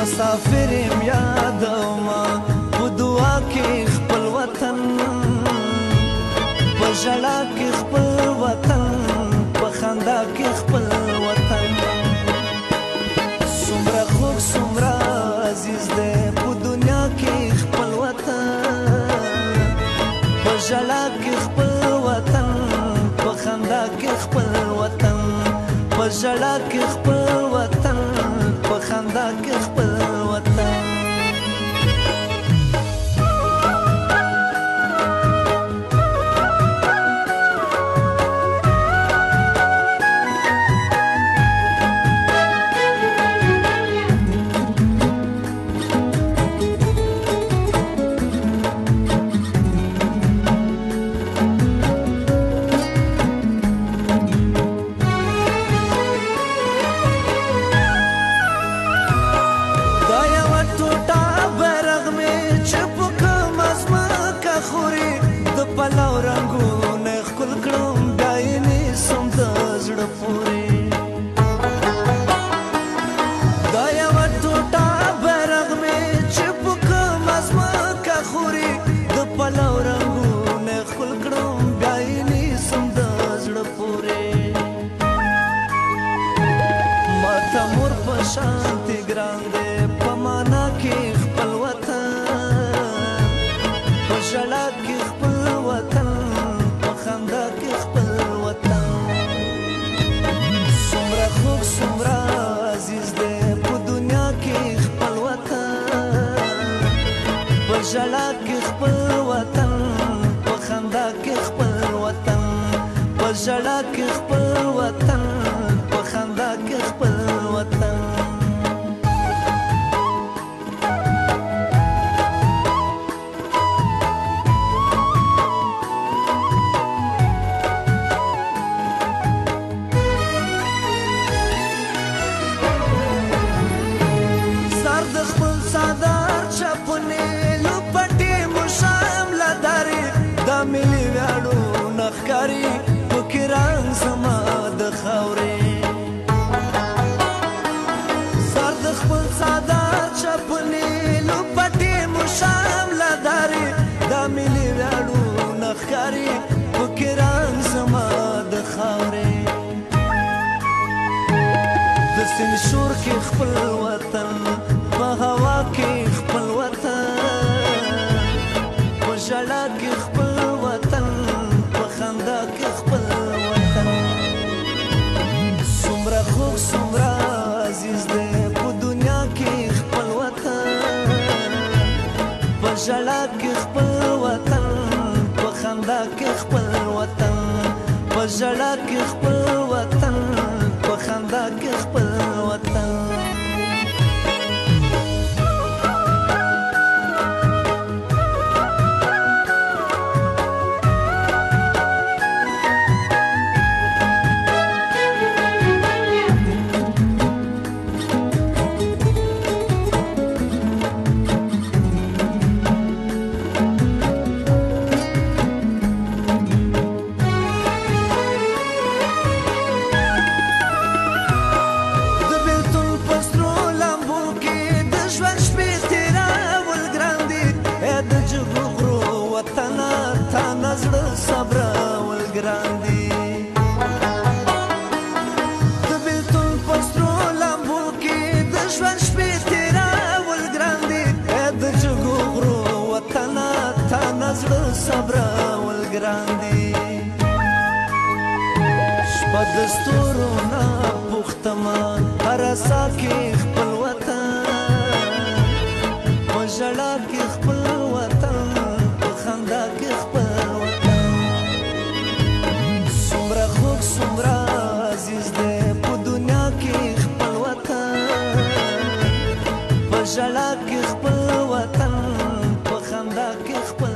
مسافر یم یادومه په دعا کې خپل وطن په ژړا کې خپل وطن په خندا کې خپل وطن څومره خوږ څومره عزیز دی په دنیا کې خپل وطن په ژړا کې خپل وطن په خندا کې خپل وطن په ژړا کې خپل وطن په خندا کې خپل وطن پلاو رنگونه خپل کړم دایني سم د زړه پورې دا یو ټوټه بیرغ مې چې په کوم ځمکه خوري د پلاو رنګونه خپل کړم دایني سم د زړه پورې ماته مور په شانتي ګران دی په معنا کې خپل وطن په ژړا کې خپل وطن په خندا کې خپل وطن څومره خوږ څومره عزیز دی په دنیا کې خپل وطن په ژړا کې خپل وطن په خندا کې خپل وطن په ژړا کې خپل وطن په خندا کې خپل وطن ملي ویاړو نخکاری پکې رنګ زما د خاورې سر د خپل سادار چپنې لوپټې مو شام لداري دا ملي ویاړو نخکاری پکې رنګ زما د خاورې د سیند شور کې خپل وطن په هوا کې خپل وطن په ژړا کې خپل وطن په خندا کې خپل وطن څومره خوږ څومره عزیز دی په دنیا کې خپل وطن په ژړا کې خپل وطن په خندا کې خپل وطن په ژړا کې خپل وطن په خندا کې خپل وطن صبر والګران دي د بیلتون پسترو لامبو کې د ژوند شپې تېرول ګران دي د جګو غرو وطنه تا نه زړه صبر والګران دي شپه د ستورو نه پوښتمه هره ساه کې خپل وطن په ژړا کې خپل وطن په خندا کې خپل څومره عزیز دی په دنیا کې خپل وطن په ژړا کې خپل وطن په خندا کې خپل